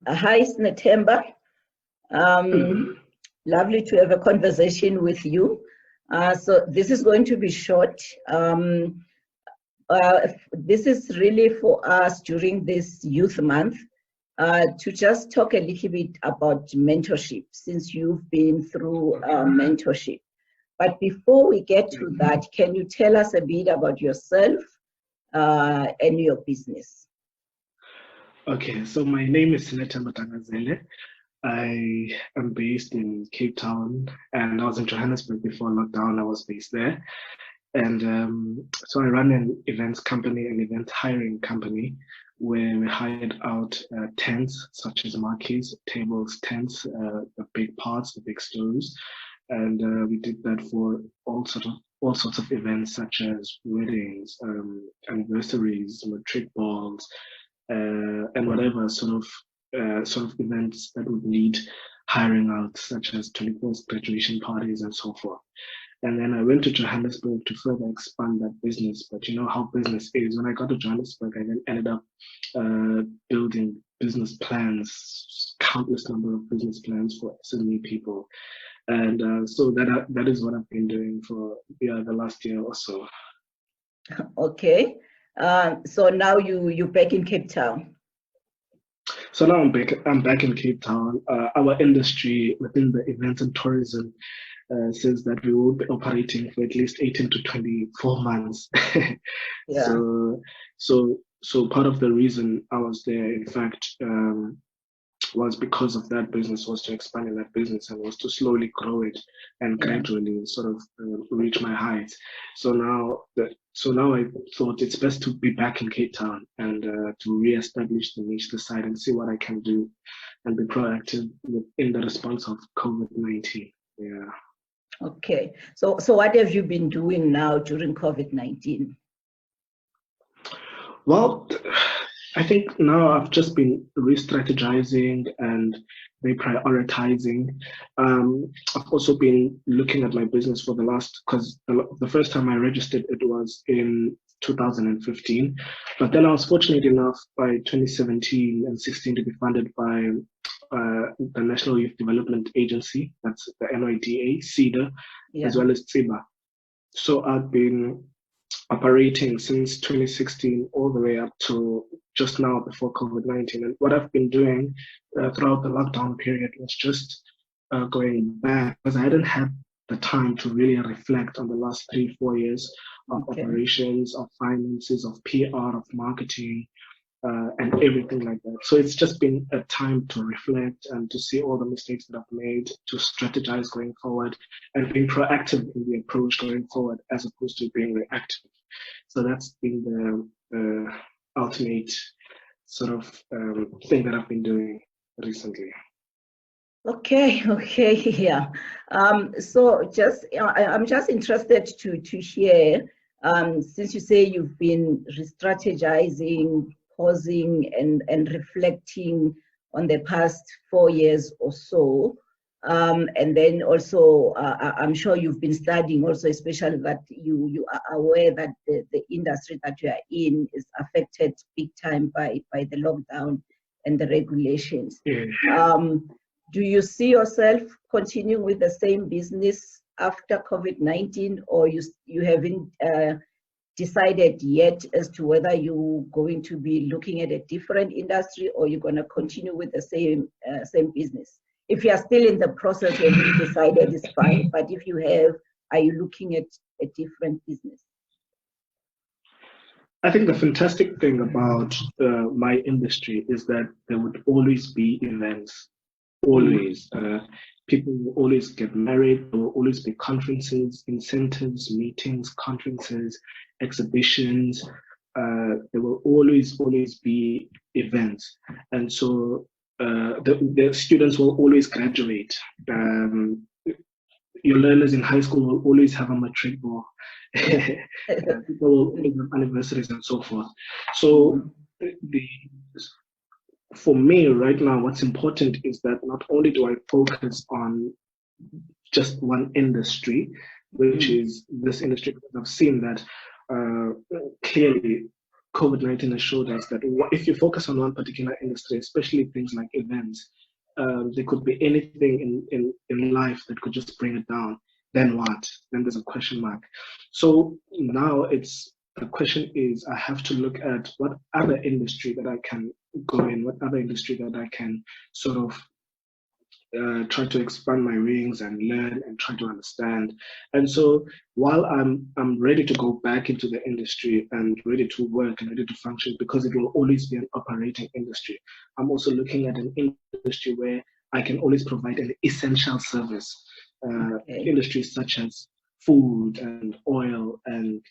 Hi, Sinethemba. Lovely to have a conversation with you. So this is going to be short. This is really for us during this youth month to just talk a little bit about mentorship, since you've been through mentorship. But before we get to that, can you tell us a bit about yourself and your business? Okay, so my name is Sinethemba. I am based in Cape Town, and I was in Johannesburg before lockdown. I was based there. And so I run an events company, an event hiring company, where we hired out tents such as marquees, tables, tents, the big parts, the big stoves, and we did that for all sorts of events such as weddings, anniversaries, matric balls, and whatever sort of events that would need hiring out, such as 21st graduation parties and so forth. And then I went to Johannesburg to further expand that business. But you know how business is. When I got to Johannesburg, I then ended up building business plans, countless number of business plans for SME people. And so that is what I've been doing for the last year or so. Okay. So now you're back in Cape Town. So now I'm back in Cape Town. Our industry within the events and tourism says that we will be operating for at least 18 to 24 months. Yeah. So part of the reason I was there, in fact, was because of that business, was to expand in that business and was to slowly grow it and gradually sort of reach my heights. So now I thought it's best to be back in Cape Town and to reestablish the niche, decide and see what I can do and be proactive in the response of COVID-19. Yeah. Okay. So what have you been doing now during COVID-19? Well, I think now I've just been re-strategizing and reprioritizing. I've also been looking at my business for because the first time I registered it was in 2015, but then I was fortunate enough by 2017 and 16 to be funded by the National Youth Development Agency, that's the NYDA, CEDA, as well as TSIBA. So I've been operating since 2016 all the way up to just now before COVID-19. And what I've been doing throughout the lockdown period was just going back, because I hadn't had the time to really reflect on the last 3-4 years of operations, of finances, of PR, of marketing, and everything like that. So it's just been a time to reflect and to see all the mistakes that I've made, to strategize going forward, and being proactive in the approach going forward as opposed to being reactive. So that's been the ultimate sort of thing that I've been doing recently. Okay, yeah. So I'm just interested to hear, since you say you've been re-strategizing, pausing and reflecting on the past 4 years or so. And then also, I'm sure you've been studying also, especially that you are aware that the industry that you are in is affected big time by the lockdown and the regulations. Do you see yourself continuing with the same business after COVID-19, or you haven't decided yet as to whether you're going to be looking at a different industry or you're going to continue with the same business? If you are still in the process and you decided, it's fine. But if you have, are you looking at a different business? I think the fantastic thing about my industry is that there would always be events. Always. People will always get married. There will always be conferences, incentives, meetings, conferences, exhibitions. There will always be events. And so the students will always graduate. Your learners in high school will always have a matric ball. People will always have anniversaries and so forth. So for me right now, what's important is that not only do I focus on just one industry, which is this industry, because I've seen that clearly COVID-19 has showed us that if you focus on one particular industry, especially things like events, there could be anything in life that could just bring it down. Then what? Then there's a question mark. So now the question is, I have to look at what other industry that I can go in, what other industry that I can sort of try to expand my wings and learn and try to understand. And so while I'm ready to go back into the industry and ready to work and ready to function, because it will always be an operating industry, I'm also looking at an industry where I can always provide an essential service. Industries such as food and oil and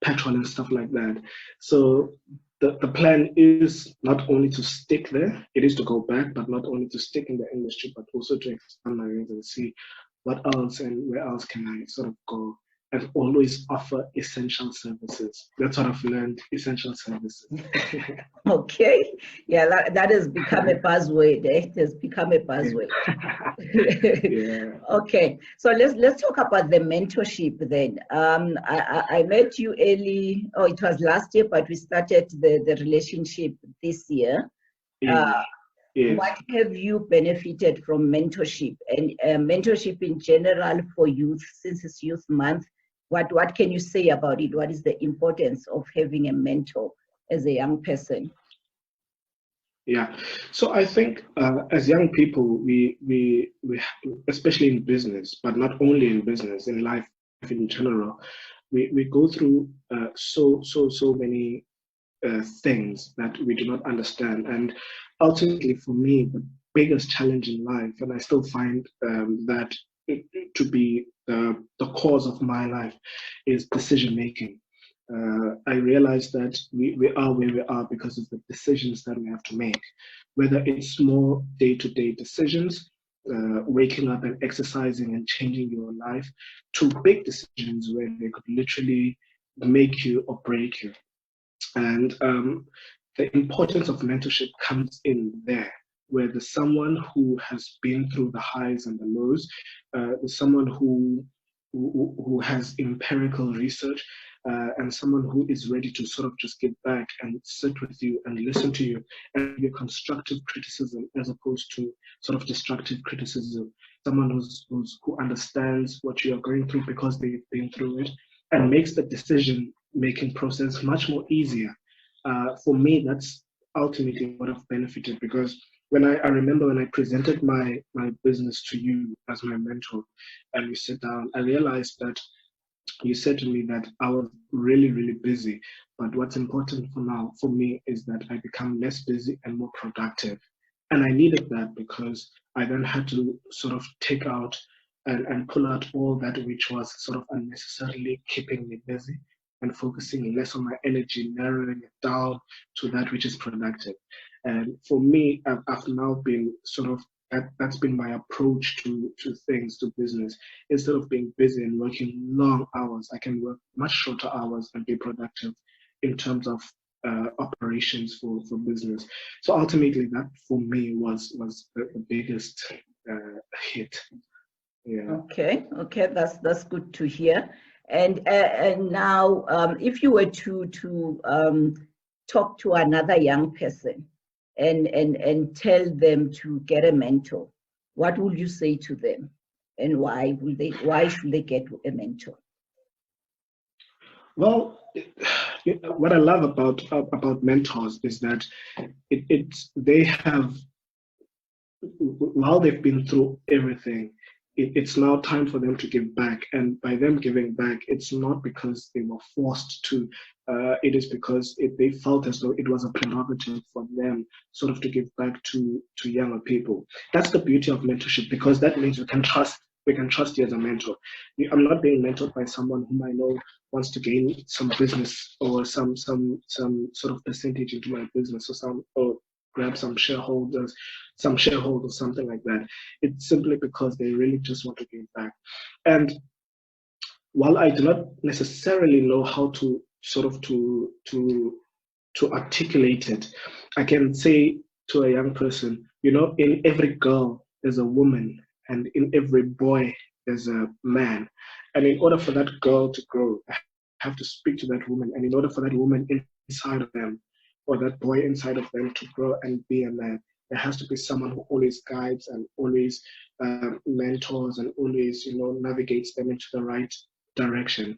petrol and stuff like that. So the plan is not only to stick there, it is to go back, but not only to stick in the industry, but also to expand my wings and see what else and where else can I sort of go, and always offer essential services. That's what I've learned, essential services. Okay. Yeah, that has become a buzzword. It has become a buzzword. Yeah. Okay. So let's talk about the mentorship then. I met you early, it was last year, but we started the relationship this year. Yes. What have you benefited from mentorship and mentorship in general for youth, since it's Youth Month? What can you say about it? What is the importance of having a mentor as a young person? Yeah, so I think as young people, we especially in business, but not only in business, in life in general, we go through so many things that we do not understand. And ultimately, for me, the biggest challenge in life, and I still find that to be the cause of my life, is decision making. I realize that we are where we are because of the decisions that we have to make, whether it's small day-to-day decisions, waking up and exercising and changing your life, to big decisions where they could literally make you or break you. And the importance of mentorship comes in there, where there's someone who has been through the highs and the lows, there's someone who has empirical research, and someone who is ready to sort of just get back and sit with you and listen to you and give you constructive criticism as opposed to sort of destructive criticism. Someone who understands what you are going through because they've been through it and makes the decision making process much more easier. For me, that's ultimately what I've benefited, because when I remember when I presented my business to you as my mentor and we sit down, I realized that you said to me that I was really, really busy. But what's important for now for me is that I become less busy and more productive. And I needed that because I then had to sort of take out and pull out all that which was sort of unnecessarily keeping me busy and focusing less on my energy, narrowing it down to that which is productive. And for me, I've now been sort of that's been my approach to things, to business. Instead of being busy and working long hours, I can work much shorter hours and be productive in terms of operations for business. So ultimately, that for me was the biggest hit. Yeah. Okay, that's good to hear. And now, if you were to talk to another young person and tell them to get a mentor, what would you say to them, and why should they get a mentor? Well, what I love about mentors is that they have, while they've been through everything, it's now time for them to give back. And by them giving back, it's not because they were forced to. It is because they felt as though it was a prerogative for them sort of to give back to younger people. That's the beauty of mentorship, because that means we can trust you as a mentor. I'm not being mentored by someone whom I know wants to gain some business or some sort of percentage into my business, or grab some shareholders, something like that. It's simply because they really just want to give back. And while I do not necessarily know how to sort of to articulate it, I can say to a young person, in every girl there's a woman, and in every boy there's a man. And in order for that girl to grow, have to speak to that woman. And in order for that woman inside of them, or that boy inside of them, to grow and be a man, there has to be someone who always guides and always mentors and always, navigates them into the right direction.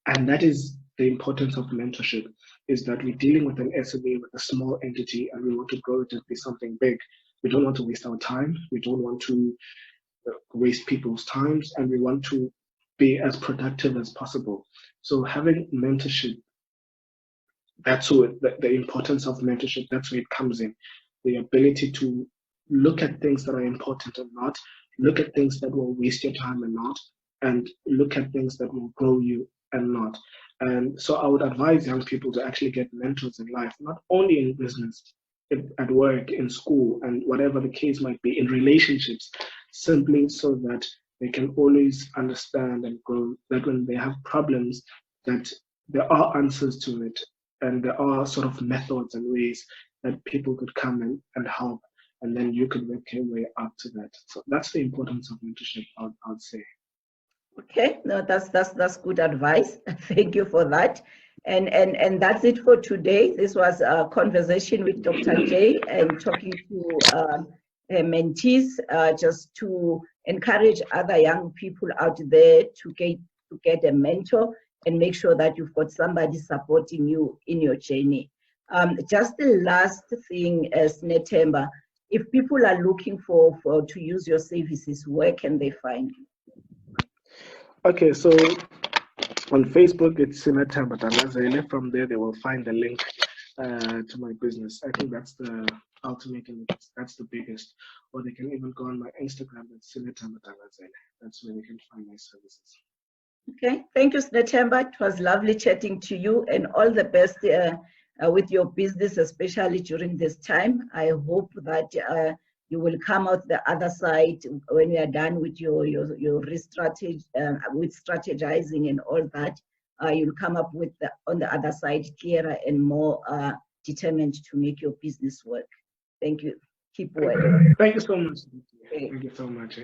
And that is the importance of mentorship, is that we're dealing with an SME, with a small entity, and we want to grow it to be something big. We don't want to waste our time. We don't want to waste people's times, and we want to be as productive as possible. So having mentorship, that's where the importance of mentorship, that's where it comes in. The ability to look at things that are important and not, look at things that will waste your time and not, and look at things that will grow you and not. And so I would advise young people to actually get mentors in life, not only in business, at work, in school, and whatever the case might be, in relationships, simply so that they can always understand and grow, that when they have problems, that there are answers to it, and there are sort of methods and ways that people could come and help, and then you could work your way up to that. So that's the importance of mentorship, I'd say. Okay, no, that's good advice. Thank you for that. And that's it for today. This was a conversation with Dr. J and talking to mentees, just to encourage other young people out there to get a mentor and make sure that you've got somebody supporting you in your journey. Just the last thing, Sinethemba, if people are looking to use your services, where can they find you? Okay, so on Facebook, it's Sinethemba. From there, they will find the link to my business. I think that's the ultimate, and that's the biggest. Or they can even go on my Instagram, it's Sinethemba. That's where they can find my services. Okay, thank you, Sinethemba. It was lovely chatting to you, and all the best with your business, especially during this time. I hope that you will come out the other side when you are done with your with strategizing and all that. You'll come up with on the other side clearer and more determined to make your business work. Thank you. Keep well. Thank you so much. Thank you so much.